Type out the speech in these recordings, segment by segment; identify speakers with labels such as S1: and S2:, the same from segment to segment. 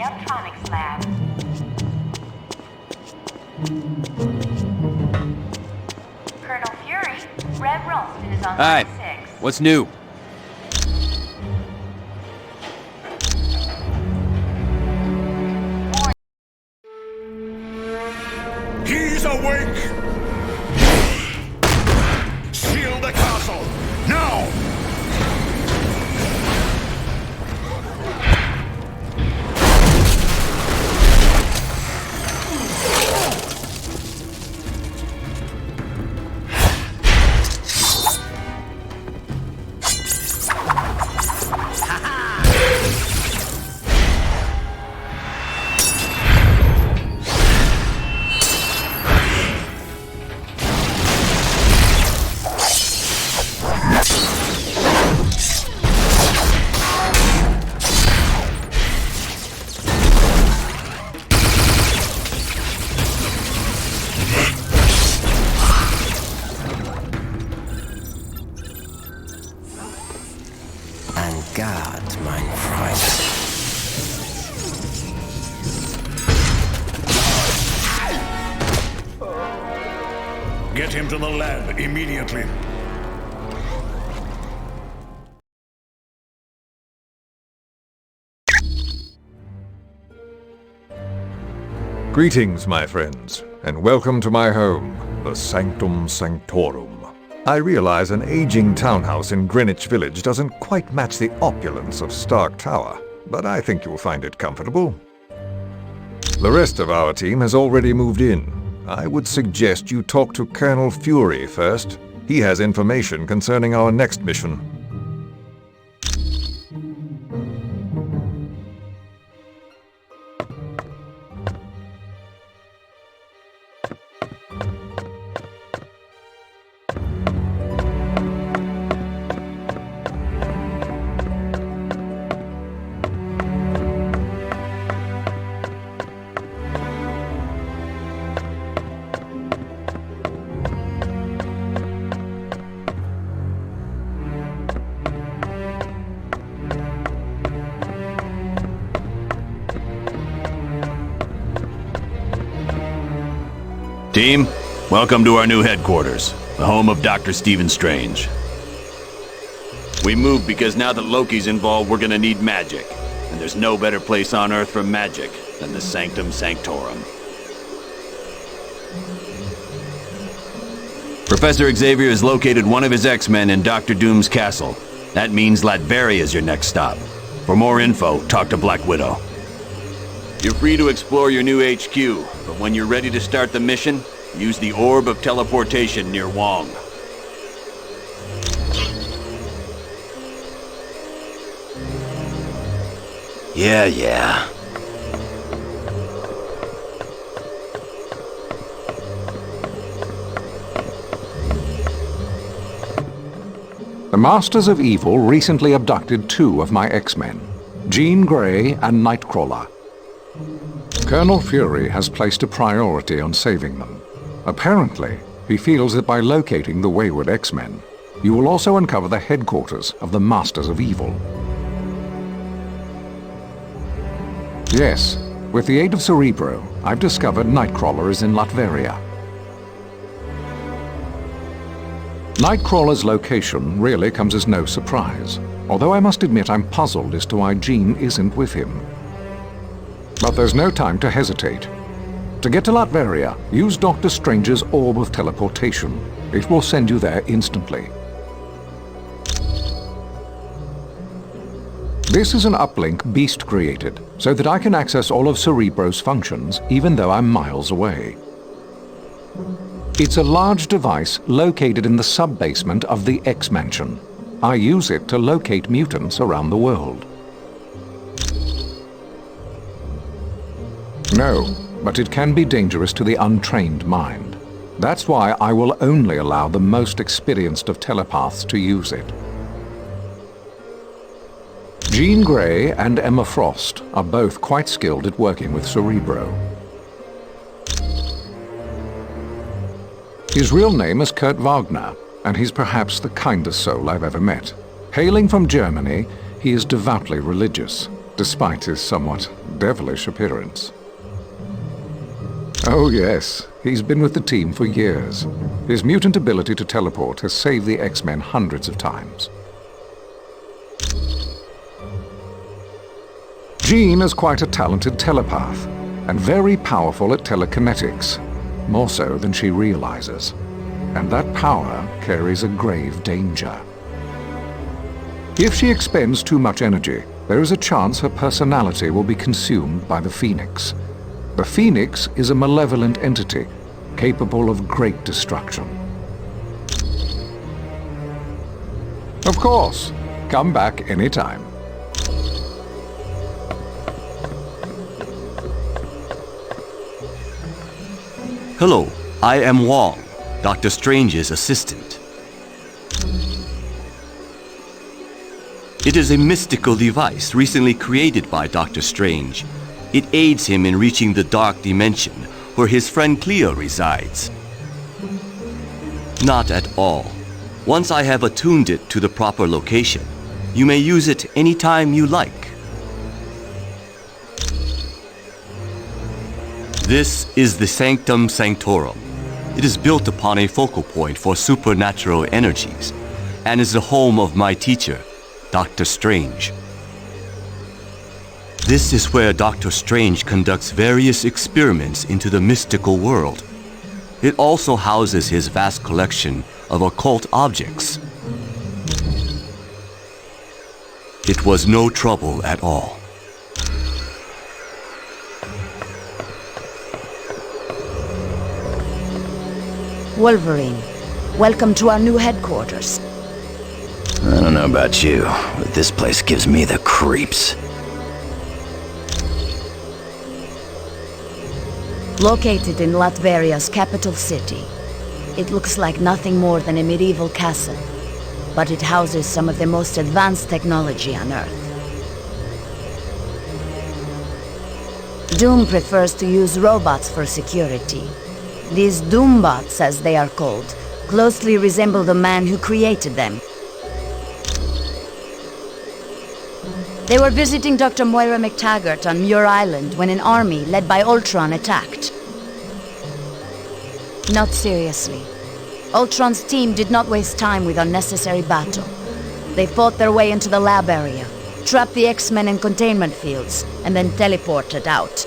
S1: electronics lab. Colonel Fury, Red Ralston is on line 6.
S2: What's new?
S3: He's awake! Shield the castle! Now!
S4: God, mein Freund.
S3: Get him to the lab immediately.
S5: Greetings, my friends, and welcome to my home, the Sanctum Sanctorum. I realize an aging townhouse in Greenwich Village doesn't quite match the opulence of Stark Tower, but I think you'll find it comfortable. The rest of our team has already moved in. I would suggest you talk to Colonel Fury first. He has information concerning our next mission.
S2: Team, welcome to our new headquarters, the home of Dr. Stephen Strange. We moved because now that Loki's involved, we're gonna need magic. And there's no better place on Earth for magic than the Sanctum Sanctorum. Professor Xavier has located one of his X-Men in Dr. Doom's castle. That means Latveria is your next stop. For more info, talk to Black Widow. You're free to explore your new HQ, but when you're ready to start the mission, use the Orb of Teleportation near Wong. Yeah.
S6: The Masters of Evil recently abducted 2 of my X-Men, Jean Grey and Nightcrawler. Colonel Fury has placed a priority on saving them. Apparently, he feels that by locating the wayward X-Men, you will also uncover the headquarters of the Masters of Evil. Yes, with the aid of Cerebro, I've discovered Nightcrawler is in Latveria. Nightcrawler's location really comes as no surprise, although I must admit I'm puzzled as to why Jean isn't with him. But there's no time to hesitate. To get to Latveria, use Doctor Strange's Orb of Teleportation. It will send you there instantly. This is an uplink Beast created, so that I can access all of Cerebro's functions, even though I'm miles away. It's a large device located in the sub-basement of the X-Mansion. I use it to locate mutants around the world. No, but it can be dangerous to the untrained mind. That's why I will only allow the most experienced of telepaths to use it. Jean Grey and Emma Frost are both quite skilled at working with Cerebro. His real name is Kurt Wagner, and he's perhaps the kindest soul I've ever met. Hailing from Germany, he is devoutly religious, despite his somewhat devilish appearance. Oh yes, he's been with the team for years. His mutant ability to teleport has saved the X-Men hundreds of times. Jean is quite a talented telepath, and very powerful at telekinetics, more so than she realizes. And that power carries a grave danger. If she expends too much energy, there is a chance her personality will be consumed by the Phoenix. The Phoenix is a malevolent entity, capable of great destruction. Of course, come back anytime.
S7: Hello, I am Wong, Dr. Strange's assistant. It is a mystical device recently created by Dr. Strange. It aids him in reaching the dark dimension where his friend Cleo resides. Not at all. Once I have attuned it to the proper location, you may use it anytime you like. This is the Sanctum Sanctorum. It is built upon a focal point for supernatural energies and is the home of my teacher, Dr. Strange. This is where Dr. Strange conducts various experiments into the mystical world. It also houses his vast collection of occult objects. It was no trouble at all.
S8: Wolverine, welcome to our new headquarters.
S4: I don't know about you, but this place gives me the creeps.
S8: Located in Latveria's capital city, it looks like nothing more than a medieval castle, but it houses some of the most advanced technology on Earth. Doom prefers to use robots for security. These Doombots, as they are called, closely resemble the man who created them. They were visiting Dr. Moira McTaggart on Muir Island when an army led by Ultron attacked. Not seriously. Ultron's team did not waste time with unnecessary battle. They fought their way into the lab area, trapped the X-Men in containment fields, and then teleported out.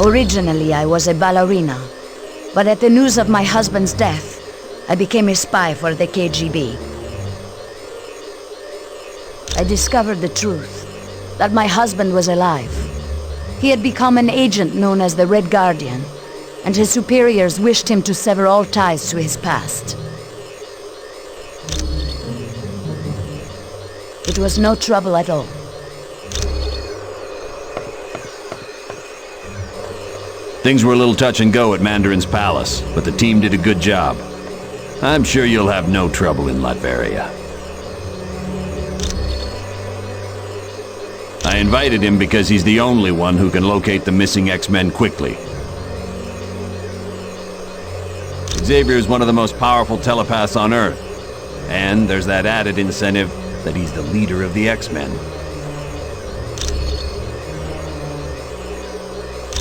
S8: Originally, I was a ballerina, but at the news of my husband's death, I became a spy for the KGB. I discovered the truth, that my husband was alive. He had become an agent known as the Red Guardian, and his superiors wished him to sever all ties to his past. It was no trouble at all.
S2: Things were a little touch and go at Mandarin's palace, but the team did a good job. I'm sure you'll have no trouble in Latveria. I invited him because he's the only one who can locate the missing X-Men quickly. Xavier is one of the most powerful telepaths on Earth, and there's that added incentive that he's the leader of the X-Men.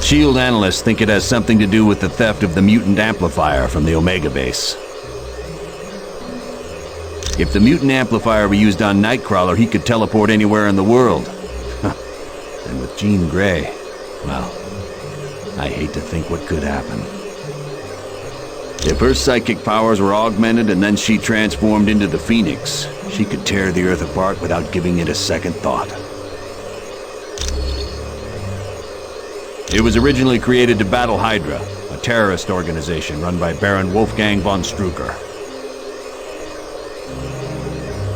S2: SHIELD analysts think it has something to do with the theft of the mutant amplifier from the Omega base. If the mutant amplifier were used on Nightcrawler, he could teleport anywhere in the world. And with Jean Grey, well, I hate to think what could happen. If her psychic powers were augmented and then she transformed into the Phoenix, she could tear the Earth apart without giving it a second thought. It was originally created to battle Hydra, a terrorist organization run by Baron Wolfgang von Strucker.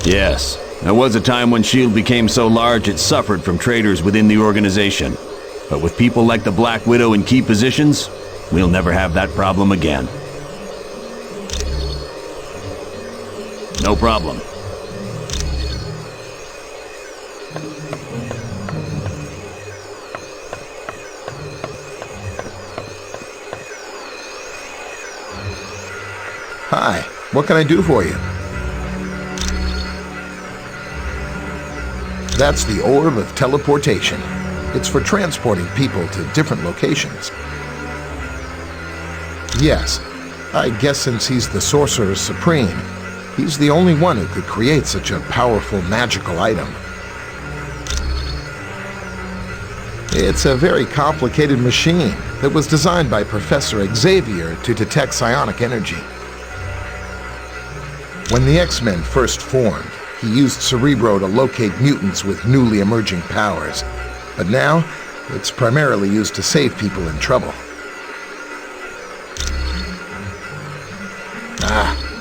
S2: Yes, there was a time when S.H.I.E.L.D. became so large it suffered from traitors within the organization. But with people like the Black Widow in key positions, we'll never have that problem again. No problem.
S9: Hi, what can I do for you? That's the Orb of Teleportation. It's for transporting people to different locations. Yes, I guess since he's the Sorcerer Supreme, he's the only one who could create such a powerful magical item. It's a very complicated machine that was designed by Professor Xavier to detect psionic energy. When the X-Men first formed, he used Cerebro to locate mutants with newly emerging powers. But now, it's primarily used to save people in trouble.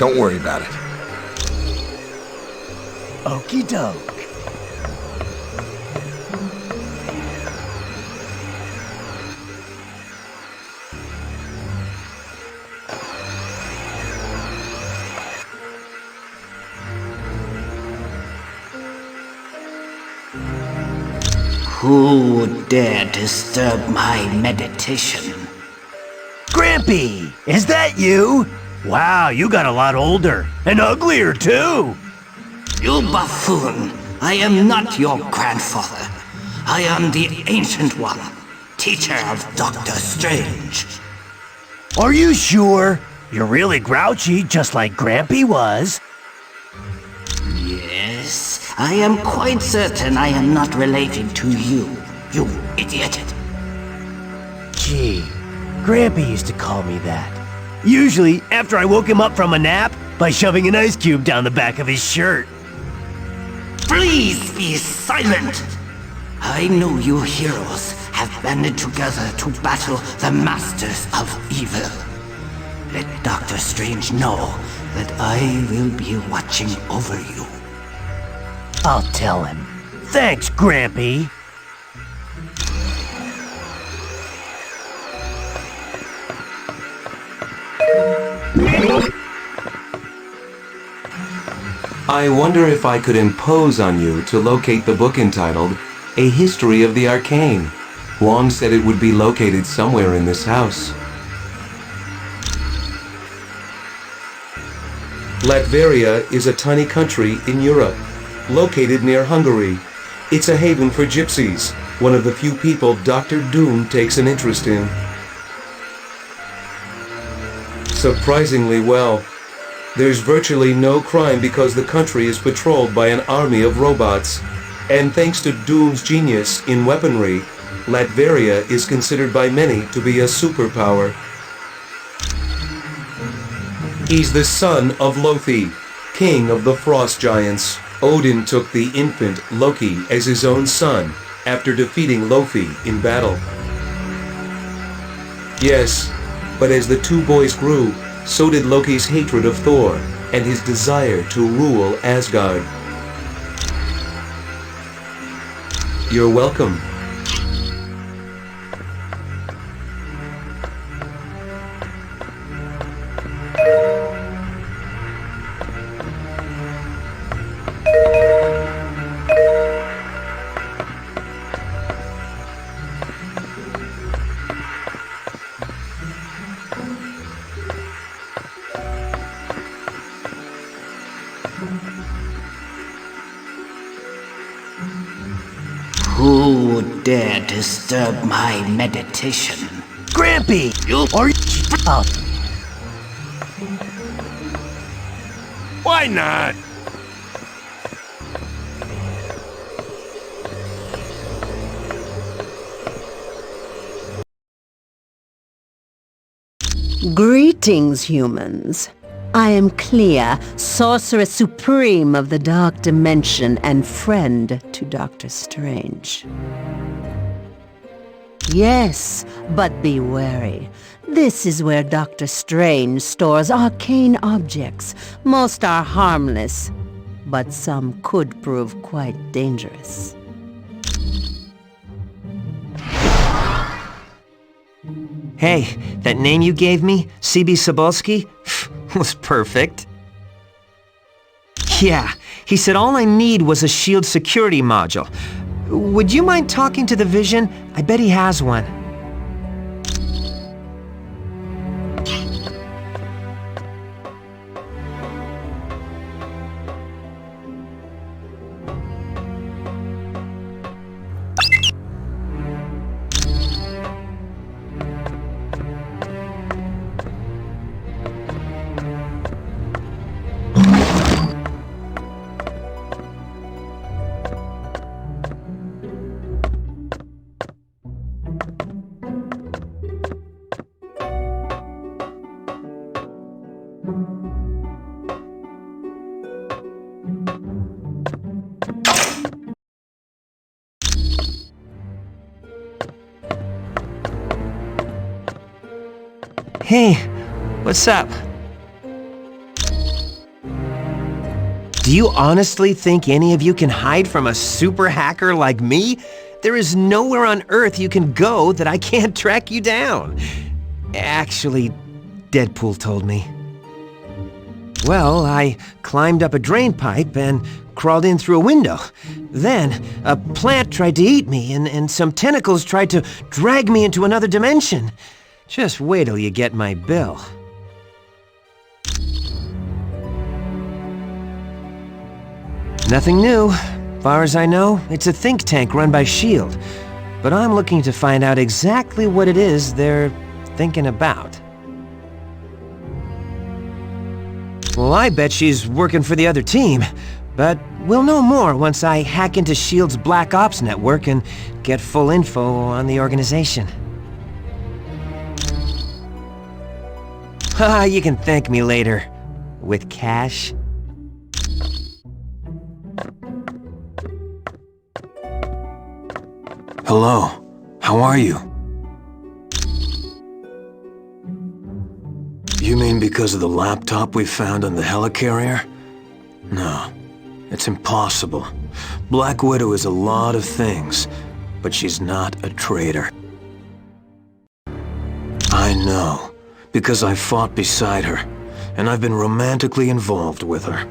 S9: Don't worry about it.
S10: Okie doke.
S11: Who would dare disturb my meditation?
S10: Grampy, is that you? Wow, you got a lot older. And uglier, too.
S11: You buffoon! I am not your grandfather. I am the Ancient One, teacher of Doctor Strange.
S10: Are you sure? You're really grouchy, just like Grampy was.
S11: Yes, I am quite certain I am not related to you, you idiot.
S10: Gee, Grampy used to call me that. Usually after I woke him up from a nap by shoving an ice cube down the back of his shirt.
S11: Please be silent! I know you heroes have banded together to battle the Masters of Evil. Let Doctor Strange know that I will be watching over you.
S10: I'll tell him. Thanks, Grampy.
S12: I wonder if I could impose on you to locate the book entitled A History of the Arcane. Wong said it would be located somewhere in this house. Latveria is a tiny country in Europe, located near Hungary. It's a haven for gypsies, one of the few people Dr. Doom takes an interest in. Surprisingly well. There's virtually no crime because the country is patrolled by an army of robots. And thanks to Doom's genius in weaponry, Latveria is considered by many to be a superpower. He's the son of Loki, king of the frost giants. Odin took the infant Loki as his own son after defeating Loki in battle. Yes, but as the two boys grew, so did Loki's hatred of Thor and his desire to rule Asgard. You're welcome.
S11: Who would dare disturb my meditation?
S10: Grampy! You are you? Oh.
S3: Why not?
S13: Greetings, humans. I am Clea, Sorcerer Supreme of the Dark Dimension and friend to Doctor Strange. Yes, but be wary. This is where Doctor Strange stores arcane objects. Most are harmless, but some could prove quite dangerous.
S10: Hey, that name you gave me, C.B. Sobolski, was perfect. Yeah, he said all I need was a shield security module. Would you mind talking to the Vision? I bet he has one. Hey, what's up? Do you honestly think any of you can hide from a super hacker like me? There is nowhere on Earth you can go that I can't track you down. Actually, Deadpool told me. Well, I climbed up a drain pipe and crawled in through a window. Then, a plant tried to eat me, and some tentacles tried to drag me into another dimension. Just wait till you get my bill. Nothing new. Far as I know, it's a think tank run by S.H.I.E.L.D. But I'm looking to find out exactly what it is they're thinking about. Well, I bet she's working for the other team, but we'll know more once I hack into S.H.I.E.L.D.'s Black Ops network and get full info on the organization. Haha, you can thank me later. With cash.
S14: Hello. How are you? You mean because of the laptop we found on the helicarrier? No, it's impossible. Black Widow is a lot of things, but she's not a traitor. I know, because I fought beside her, and I've been romantically involved with her.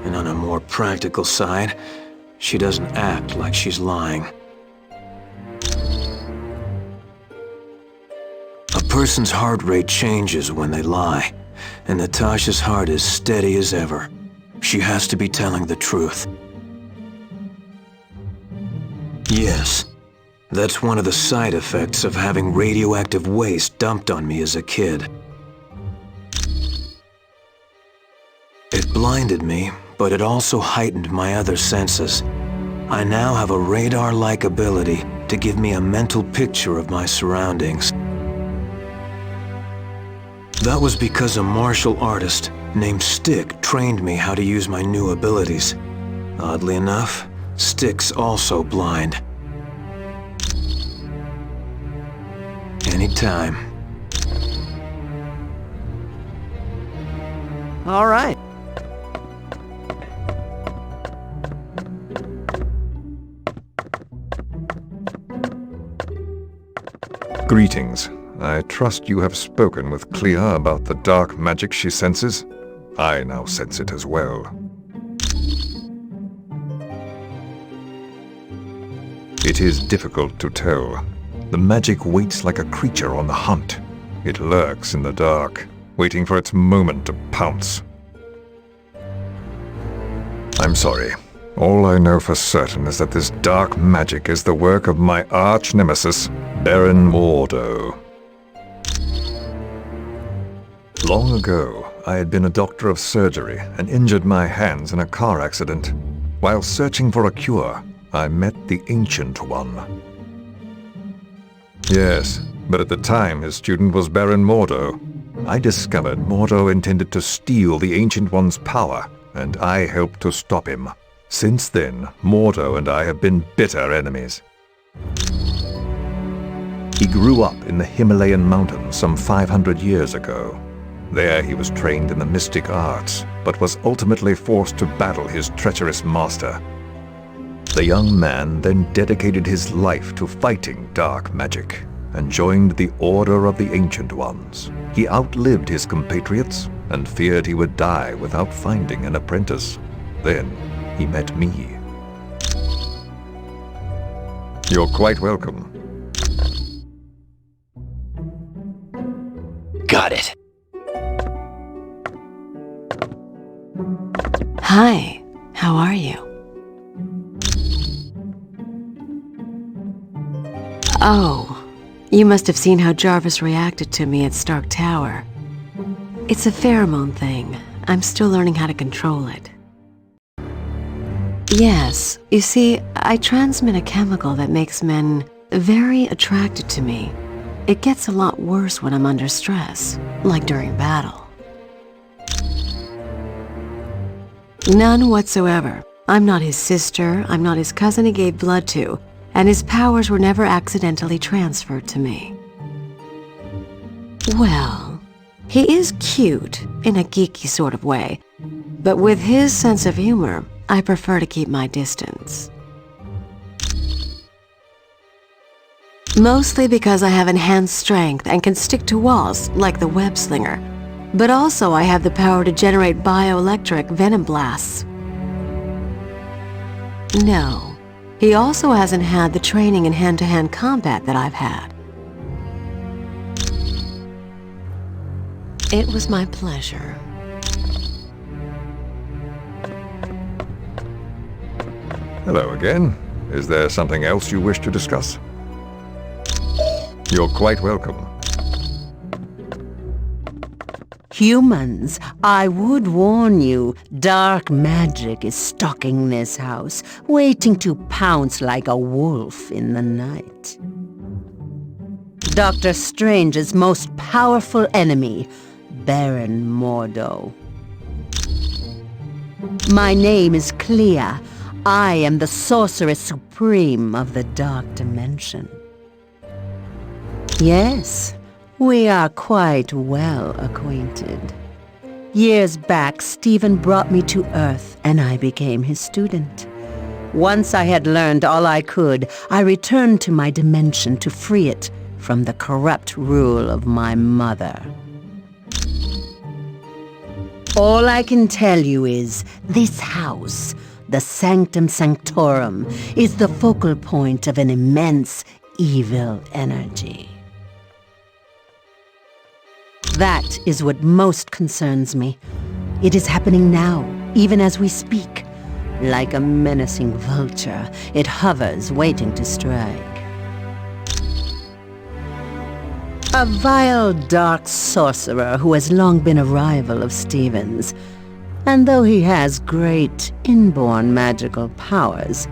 S14: And on a more practical side, she doesn't act like she's lying. A person's heart rate changes when they lie, and Natasha's heart is steady as ever. She has to be telling the truth. Yes, that's one of the side effects of having radioactive waste dumped on me as a kid. It blinded me, but it also heightened my other senses. I now have a radar-like ability to give me a mental picture of my surroundings. That was because a martial artist named Stick trained me how to use my new abilities. Oddly enough, Stick's also blind. Anytime.
S10: All right.
S5: Greetings. I trust you have spoken with Clea about the dark magic she senses. I now sense it as well. It is difficult to tell. The magic waits like a creature on the hunt. It lurks in the dark, waiting for its moment to pounce. I'm sorry. All I know for certain is that this dark magic is the work of my arch-nemesis, Baron Mordo. Long ago, I had been a doctor of surgery and injured my hands in a car accident. While searching for a cure, I met the Ancient One. Yes, but at the time his student was Baron Mordo. I discovered Mordo intended to steal the Ancient One's power, and I helped to stop him. Since then, Mordo and I have been bitter enemies. He grew up in the Himalayan mountains some 500 years ago. There he was trained in the mystic arts, but was ultimately forced to battle his treacherous master. The young man then dedicated his life to fighting dark magic, and joined the Order of the Ancient Ones. He outlived his compatriots, and feared he would die without finding an apprentice. Then he met me. You're quite welcome.
S11: Got it.
S15: Hi, how are you? Oh, you must have seen how Jarvis reacted to me at Stark Tower. It's a pheromone thing. I'm still learning how to control it. Yes, you see, I transmit a chemical that makes men very attracted to me. It gets a lot worse when I'm under stress, like during battle. None whatsoever. I'm not his sister, I'm not his cousin he gave blood to, and his powers were never accidentally transferred to me. Well, He is cute, in a geeky sort of way, but with his sense of humor, I prefer to keep my distance. Mostly because I have enhanced strength and can stick to walls like the web slinger, but also I have the power to generate bioelectric venom blasts. No, he also hasn't had the training in hand-to-hand combat that I've had. It was my pleasure.
S5: Hello again. Is there something else you wish to discuss? You're quite welcome.
S13: Humans, I would warn you, dark magic is stalking this house, waiting to pounce like a wolf in the night. Dr. Strange's most powerful enemy, Baron Mordo. My name is Clea. I am the Sorceress Supreme of the Dark Dimension. Yes, we are quite well acquainted. Years back, Stephen brought me to Earth, and I became his student. Once I had learned all I could, I returned to my dimension to free it from the corrupt rule of my mother. All I can tell you is, this house, the Sanctum Sanctorum, is the focal point of an immense evil energy. That is what most concerns me. It is happening now, even as we speak. Like a menacing vulture, it hovers, waiting to strike. A vile, dark sorcerer who has long been a rival of Stephen's. And though he has great, inborn magical powers,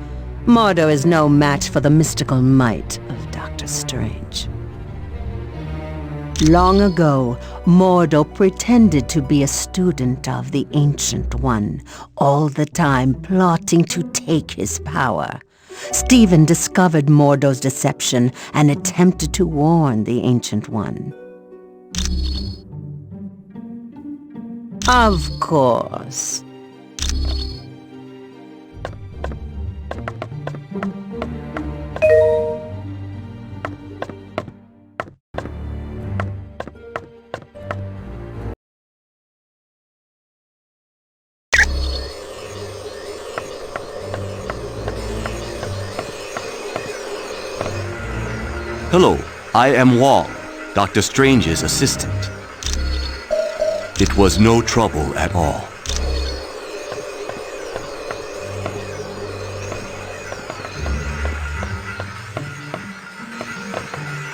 S13: Mordo is no match for the mystical might of Dr. Strange. Long ago, Mordo pretended to be a student of the Ancient One, all the time plotting to take his power. Stephen discovered Mordo's deception and attempted to warn the Ancient One. Of course.
S7: Hello, I am Wong, Dr. Strange's assistant. It was no trouble at all.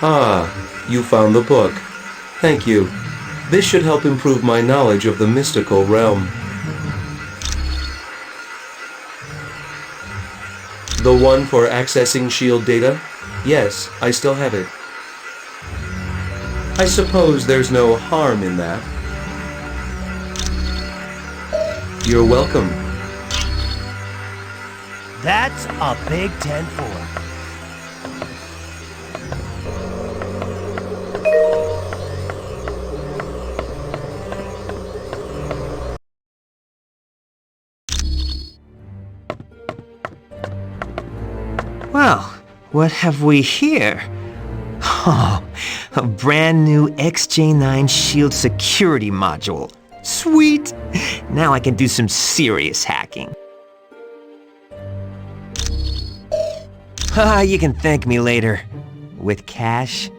S12: Ah, you found the book. Thank you. This should help improve my knowledge of the mystical realm. The one for accessing S.H.I.E.L.D. data? Yes, I still have it. I suppose there's no harm in that. You're welcome.
S10: That's a big 10-4. Well, what have we here? Oh, a brand new XJ9 S.H.I.E.L.D. security module. Sweet! Now I can do some serious hacking. You can thank me later. With cash.